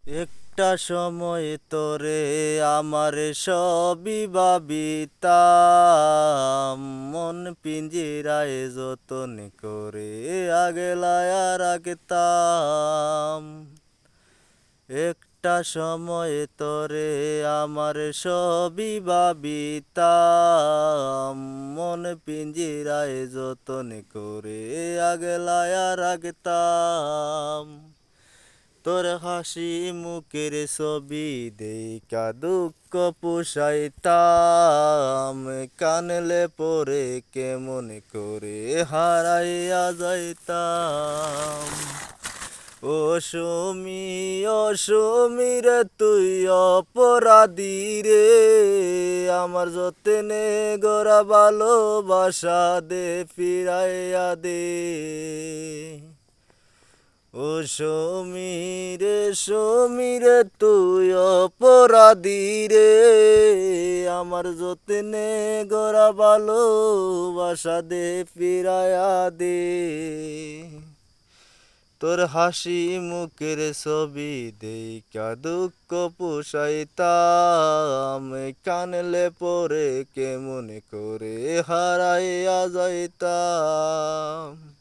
একটা সময় তোরে আমার সবই ভাবিতাম, মন পিঞ্জিরায় যতন করে আগলায়া রাখতাম। একটা সময় তোরে আমার সবই ভাবিতাম, মন পিঞ্জিরায় যতন করে আগলায়া রাখতাম। তোর হাসি মুখের ছবি দেইখা দুঃখ পুষাইতাম, কানলে পরে কেমন করে হারাইয়া যাইতাম। ও সুমি, ও সুমি রে তুই অপরাধী রে, আমার যতনে গড়া ভালোবাসা দে ফিরাইয়া দে। ও সমীরে তুই অপরাধী রে, আমার যতনে গড়া ভালোবাসা দে ফিরায়া দে। তোর হাসি মুখের ছবি দেইখা দুঃখ পুষাইতাম, কানলে পরে কেমন করে হারাইয়া যাইতাম।